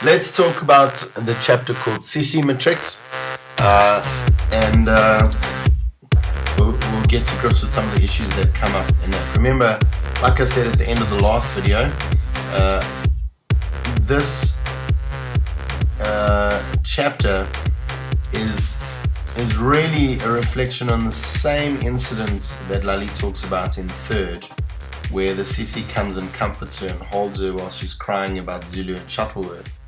let's talk about the chapter called Siesie Matrix, and we'll get to grips with some of the issues that come up in that. Remember, like I said at the end of the last video, this chapter is really a reflection on the same incidents that Lali talks about in third, where the Siesie comes and comforts her and holds her while she's crying about Zulu and Shuttleworth.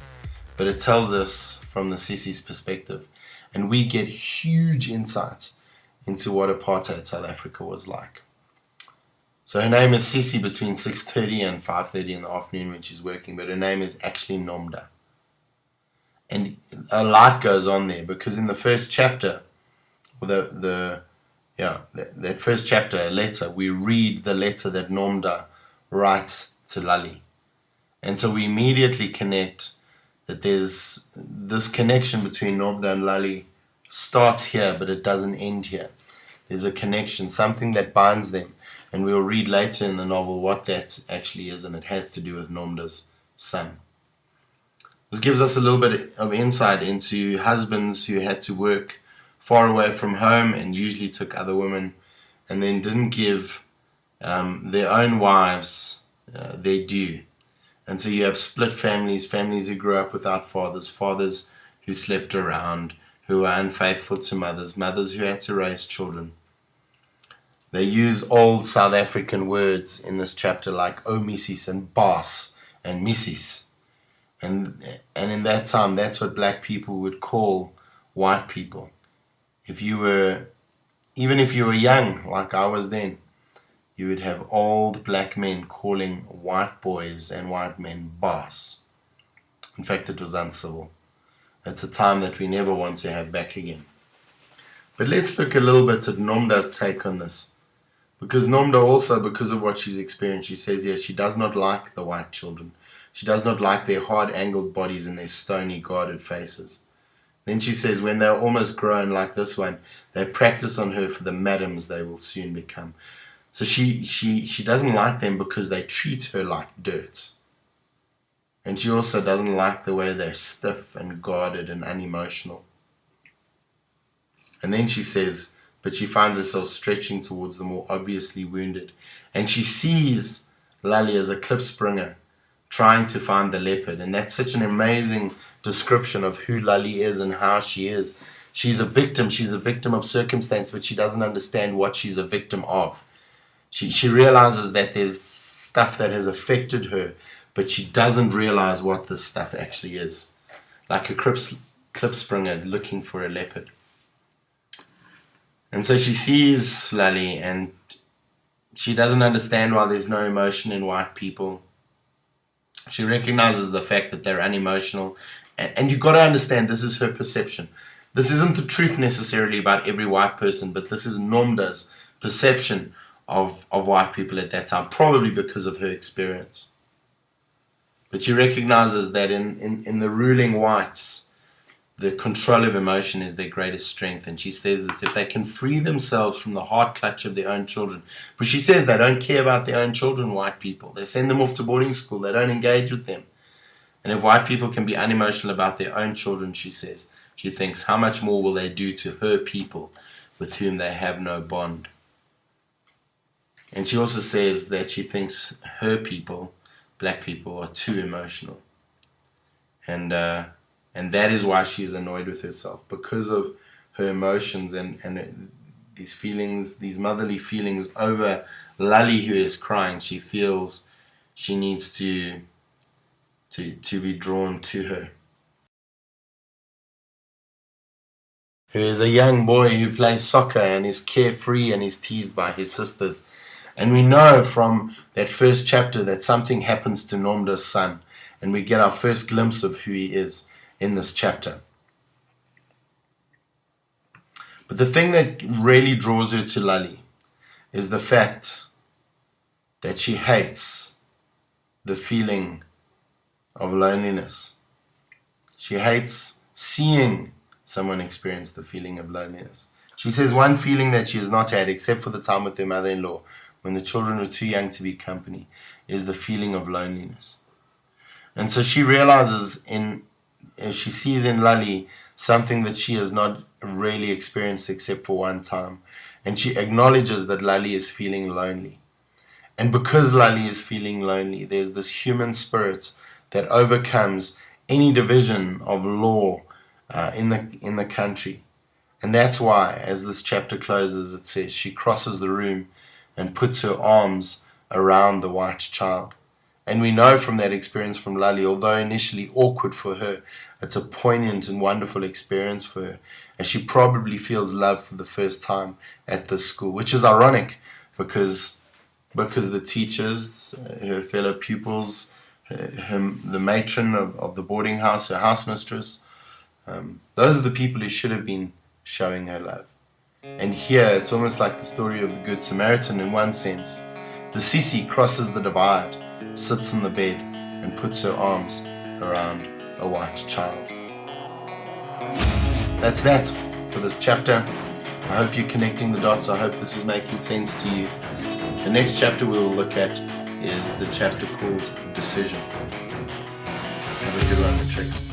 But it tells us from the Siesie's perspective, and we get huge insight into what apartheid South Africa was like. So her name is Siesie between 6:30 and 5:30 in the afternoon when she's working, but her name is actually Nomda. And a light goes on there, because in the first chapter, or that first chapter, a letter, we read the letter that Nomda writes to Lali. And so we immediately connect that there's this connection between Nomda and Lali starts here, but it doesn't end here. There's a connection, something that binds them. And we'll read later in the novel what that actually is, and it has to do with Nomda's son. This gives us a little bit of insight into husbands who had to work far away from home and usually took other women, and then didn't give their own wives their due. And so you have split families who grew up without fathers who slept around, who were unfaithful to mothers who had to raise children. They use old South African words in this chapter like omisis and baas and missis. And in that time, that's what black people would call white people. Even if you were young, like I was then, you would have old black men calling white boys and white men boss. In fact, it was uncivil. It's a time that we never want to have back again. But let's look a little bit at Nomda's take on this. Because Nomda also, because of what she's experienced, she says here she does not like the white children. She does not like their hard angled bodies and their stony guarded faces. Then she says when they're almost grown like this one, they practice on her for the madams they will soon become. So she doesn't like them because they treat her like dirt. And she also doesn't like the way they're stiff and guarded and unemotional. And then she says, but she finds herself stretching towards the more obviously wounded. And she sees Lali as a klipspringer trying to find the leopard. And that's such an amazing description of who Lali is and how she is. She's a victim. She's a victim of circumstance, but she doesn't understand what she's a victim of. She realizes that there's stuff that has affected her, but she doesn't realize what this stuff actually is. Like a klipspringer looking for a leopard. And so she sees Lali, and she doesn't understand why there's no emotion in white people. She recognizes the fact that they're unemotional. And you've got to understand, this is her perception. This isn't the truth necessarily about every white person, but this is Nomda's perception of white people at that time, probably because of her experience. But she recognizes that in the ruling whites, the control of emotion is their greatest strength. And she says this, if they can free themselves from the hard clutch of their own children. But she says they don't care about their own children, white people. They send them off to boarding school. They don't engage with them. And if white people can be unemotional about their own children, she says, she thinks, how much more will they do to her people with whom they have no bond? And she also says that she thinks her people, black people, are too emotional. And that is why she is annoyed with herself, because of her emotions and these feelings, these motherly feelings over Lali who is crying. She feels she needs to be drawn to her. Who is a young boy who plays soccer and is carefree and is teased by his sisters. And we know from that first chapter that something happens to Nomda's son, and we get our first glimpse of who he is in this chapter. But the thing that really draws her to Lali is the fact that she hates the feeling of loneliness. She hates seeing someone experience the feeling of loneliness. She says one feeling that she has not had, except for the time with their mother-in-law, when the children were too young to be company, is the feeling of loneliness. And so she realizes in she sees in Lali something that she has not really experienced except for one time. And she acknowledges that Lali is feeling lonely. And because Lali is feeling lonely, there's this human spirit that overcomes any division of law in the country. And that's why, as this chapter closes, it says she crosses the room and puts her arms around the white child. And we know from that experience from Lali, although initially awkward for her, it's a poignant and wonderful experience for her. And she probably feels love for the first time at this school, which is ironic because the teachers, her fellow pupils, the matron of the boarding house, her house mistress, those are the people who should have been showing her love. And here it's almost like the story of the Good Samaritan in one sense. The Siesie crosses the divide, sits in the bed, and puts her arms around a white child. That's that for this chapter. I hope you're connecting the dots. I hope this is making sense to you. The next chapter we'll look at is the chapter called Decision. Have a good one, Matrix.